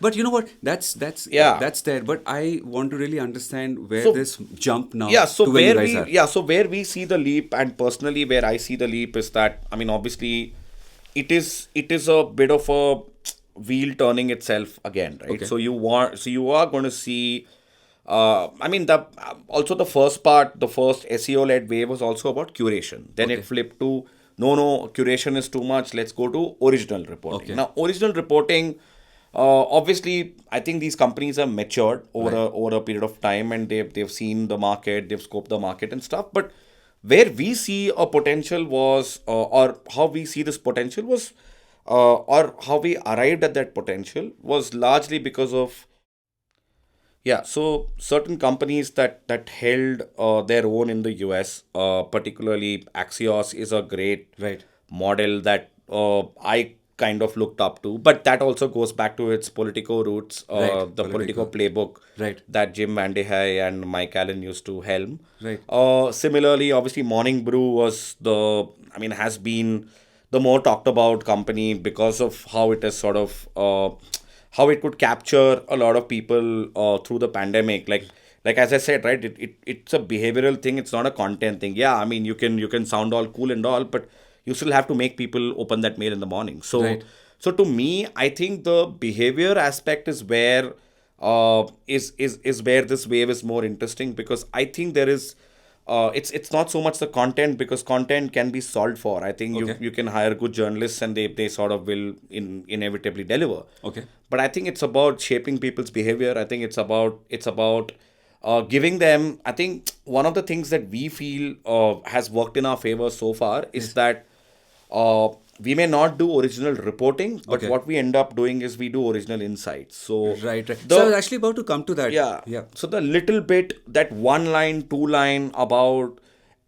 But you know what? Yeah. That's there. But I want to really understand where So this jump now yeah, so to where you where guys we are. yeah, so where we see the leap, and personally where I see the leap is that, I mean, obviously it is a bit of a wheel turning itself again, right? Okay. So you are going to see, I mean, the also the first part, the first SEO led wave was also about curation. Then it Okay. flipped to, no, curation is too much. Let's go to original reporting. Okay. Now, original reporting, obviously, I think these companies have matured Right. over a period of time, and they've seen the market, they've scoped the market and stuff. But where we see a potential was, or how we see this potential was, or how we arrived at that potential was largely because of, yeah, so certain companies that held their own in the US, particularly Axios is a great Right. model that I kind of looked up to, but that also goes back to its Politico roots, Right. the Politico Political. playbook Right. that Jim Vandehei and Mike Allen used to helm. Right. Similarly, obviously, Morning Brew was has been the more talked about company because of how it has sort of, how it could capture a lot of people through the pandemic. Like as I said, right, it's a behavioral thing. It's not a content thing. Yeah, I mean, you can sound all cool and all, but you still have to make people open that mail in the morning. So Right. so to me, I think the behavior aspect is where, is where this wave is more interesting, because I think there is, it's not so much the content, because content can be solved for. I think you Okay. you can hire good journalists, and they sort of will inevitably deliver. Okay. But I think it's about shaping people's behavior. I think it's about giving them. I think one of the things that we feel has worked in our favor so far is Yes. that, uh, we may not do original reporting, but Okay. what we end up doing is we do original insights. So Right. Right. So I was the actually about to come to that. yeah. Yeah. So the little bit, that one line, two line about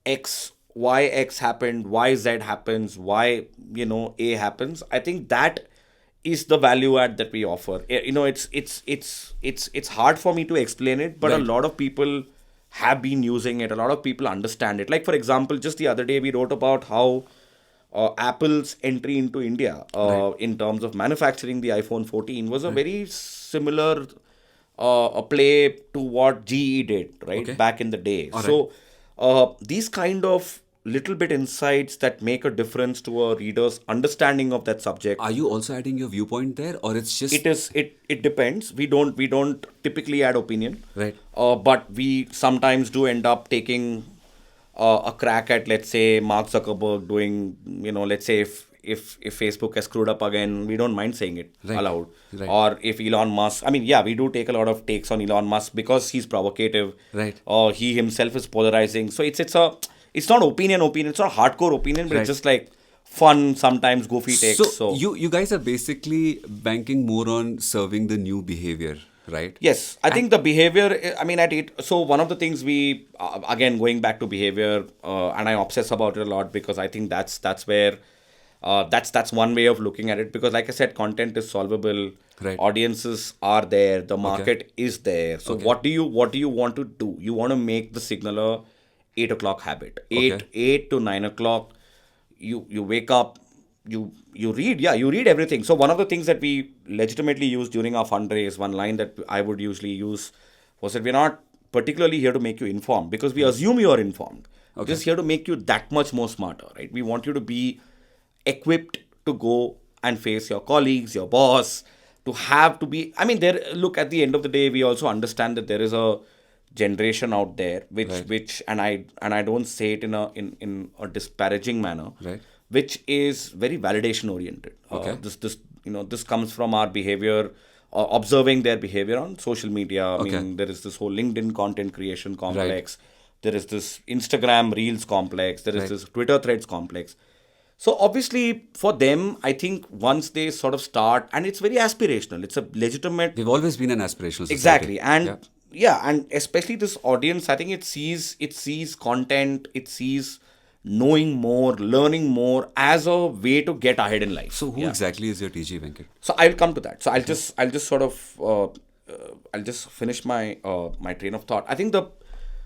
X, why X happened, why Z happens, why, A happens. I think that is the value add that we offer. It's hard for me to explain it, but a Right. lot of people have been using it. A lot of people understand it. Like, for example, just the other day we wrote about how, Apple's entry into India, Right. in terms of manufacturing the iPhone 14, was a Right. very similar, a play to what GE did, right, Okay. back in the day. All right. So, these kind of little bit insights that make a difference to a reader's understanding of that subject. Are you also adding your viewpoint there, or it's It just is it depends. We don't typically add opinion, right? but we sometimes do end up taking a crack at, let's say, Mark Zuckerberg doing, let's say, if Facebook has screwed up again, we don't mind saying it Right. aloud. Right. Or if Elon Musk, I mean, yeah, we do take a lot of takes on Elon Musk because he's provocative, Right. or he himself is polarizing. So it's not opinion. It's not hardcore opinion, but it's Right. just like fun, sometimes goofy takes. So So you guys are basically banking more on serving the new behavior, right? yes, I And think the behavior, I mean, at it, so one of the things we, again, going back to behavior, and I obsess about it a lot, because I think that's where, that's one way of looking at it, because like I said, content is solvable, right. audiences are there, the Okay. market is there. So Okay. what do you want to do? You want to make the signaler 8 o'clock habit, Okay. 8 to 9 o'clock. You wake up, you read, yeah, you read everything. So one of the things that we legitimately use during our fundraise, one line that I would usually use, was that we're not particularly here to make you informed, because we assume you are informed. We're Okay. just here to make you that much more smarter, right? We want you to be equipped to go and face your colleagues, your boss, to have to be, I mean, there, look, at the end of the day, we also understand that there is a generation out there, which Right. which and I don't say it in a disparaging manner, Right. which is very validation oriented. Okay. This comes from our behavior, observing their behavior on social media. I Okay. mean, there is this whole LinkedIn content creation Right. complex. There is this Instagram Reels complex. There is Right. this Twitter Threads complex. So obviously, for them, I think once they sort of start, and it's very aspirational. It's a legitimate. We've always been an aspirational society. Exactly. Yeah. And yeah, and especially this audience, I think it sees content, it sees knowing more, learning more as a way to get ahead in life. So who Yeah. exactly is your TG, Venkat? So I'll come to that. So I'll Okay. just sort of, I'll just finish my train of thought. I think the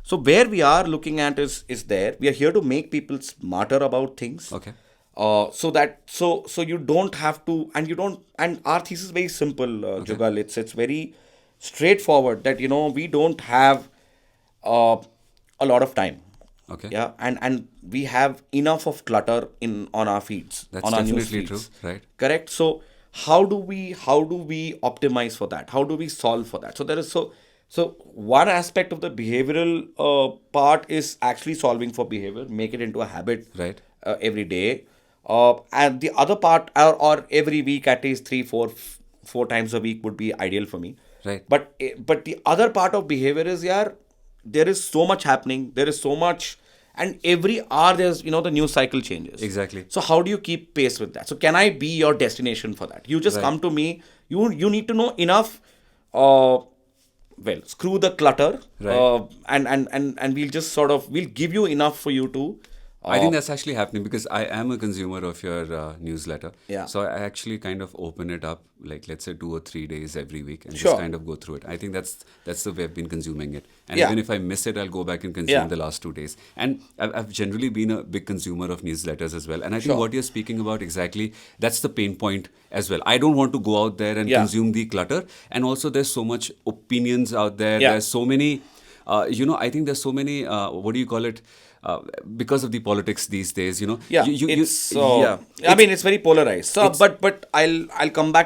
so where we are looking at is there. We are here to make people smarter about things. Okay. So you don't have to, and you don't, and our thesis is very simple, Jugal. It's very straightforward that we don't have uh, a lot of time. Okay. Yeah, and we have enough of clutter in on our feeds, That's on our news definitely true, feeds. right? Correct. So how do we optimize for that? How do we solve for that? So one aspect of the behavioral part is actually solving for behavior, make it into a habit Right. every day. And the other part, or every week, at least three, four times a week would be ideal for me. Right. But the other part of behavior is, yeah, there is so much happening. There is so much, and every hour there's the news cycle changes. Exactly. So how do you keep pace with that? So can I be your destination for that? You just Right. come to me. You need to know enough. Uh, well, screw the clutter, Right. and we'll give you enough for you to. I think that's actually happening because I am a consumer of your newsletter. Yeah. So I actually kind of open it up, like let's say 2 or 3 days every week, and just Sure. kind of go through it. I think that's the way I've been consuming it. And Yeah. even if I miss it, I'll go back and consume Yeah. the last 2 days. And I've generally been a big consumer of newsletters as well. And I think Sure. what you're speaking about exactly, that's the pain point as well. I don't want to go out there and Yeah. consume the clutter. And also, there's so much opinions out there. Yeah. There's so many. I think there's so many. What do you call it? Because of the politics these days, Yeah, you it's yeah, I mean, it's very polarized. So, it's- but I'll come back